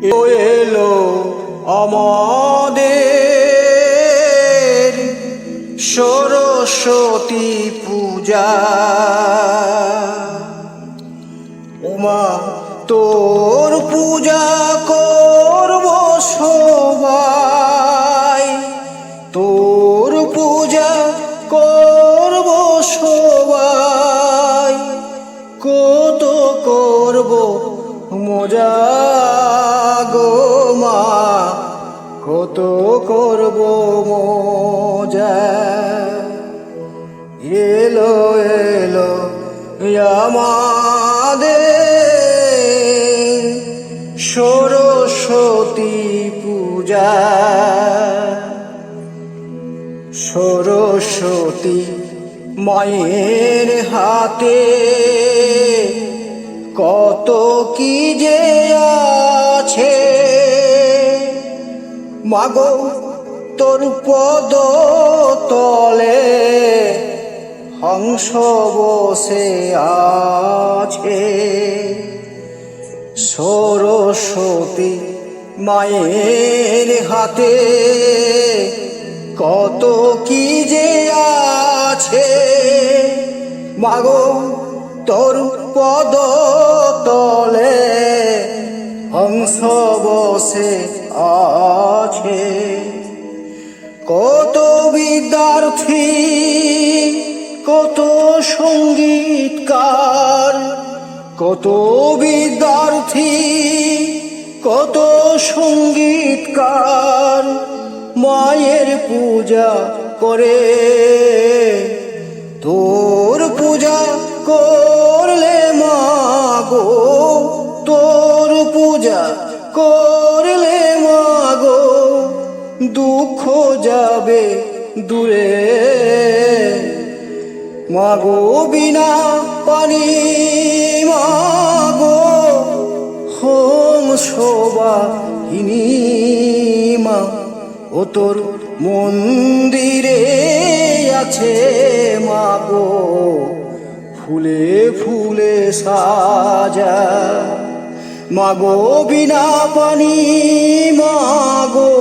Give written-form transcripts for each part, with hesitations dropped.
এলো আমাদের সরস্বতী পূজা। ওমা তোর পূজা করব সবাই, তোর পূজা করব সবাই, কত করব মজা গো মা, কত করব মজা। এলো এলো আমাদের সরস্বতী পূজা। সরস্বতী মায়ের হাতে কত কি যে আছে, মাগো তোর পদ তলে হংস বসে আছে। সরস্বতী মায়ের হাতে কত কি যে আছে, মাগো তোর পদ তলে হংস বসে আছে। কত বিদ্যার্থী, কত সঙ্গীতকার, কত বিদ্যার্থী, কত সঙ্গীতকার মায়ের পূজা করে। তোর পূজা করলে মাগো, তোর পূজা করলে মাগো, দুঃখ যাবে দূরে। মাগো বিনা পানি মাগো হংসবাহিনী মা, ও তোর মন্দিরে আছে মাগো ফুলে ফুলে সাজা। মাগো বিনা পানি মাগো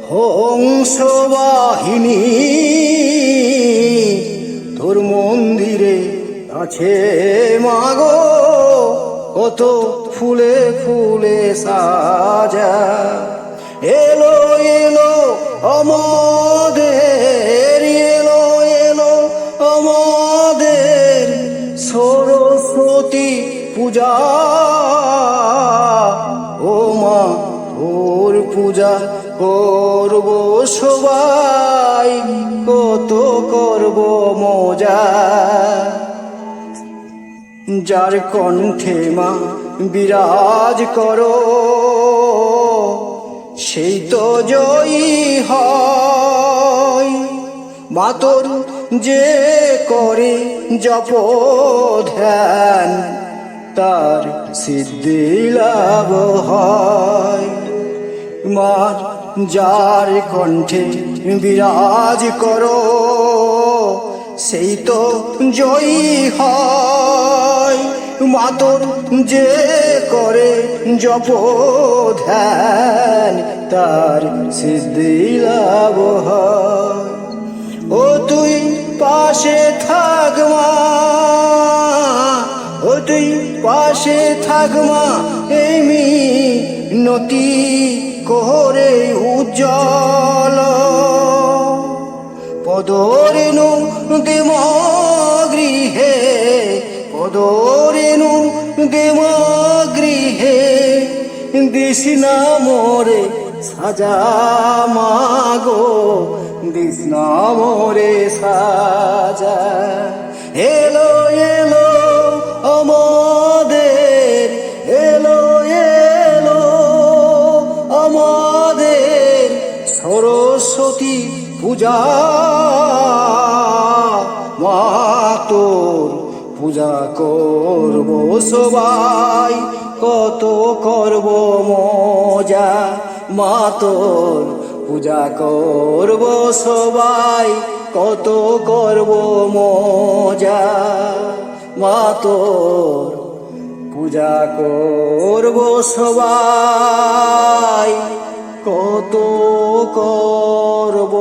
হংসবাহিনী, তোর মন্দিরে আছে মাগো কত ফুলে ফুলে সাজা। এলো এলো আমাদের, এলো এলো আমাদের সরস্বতী পূজা। ও মা তোর পূজা করব সবাই, কত করব মজা। যার কণ্ঠে মা বিরাজ করো, সেই তো জয়ী হয়। মা তোর যে করে জপ ধ্যান, তার সিদ্ধি লাভ হয়। মার যার কণ্ঠে বিরাজ করো, সেই তো জয়ী হয়। মা তোর যে করে জপ ধ্যান, তার সিদ্ধি লাভ হয়। ও তুই পাশে থাক মা, ও তুই পাশে থাক মা, এই মিনতি করে উজ্জ্বল। পদরেণু দেম গৃহে, পদরেণু দেম গৃহে, দিস না মোরে সাজা মাগো, দিস না মোরে সাজা। এলো এলো আমাদের, এলো এলো আমাদের সরস্বতী পূজা। মা তোর পূজা করব সবাই, কত করব মজা। মা তোর পূজা করব সবাই, কত করব মজা। মা তোর পূজা করব সবাই, কত করব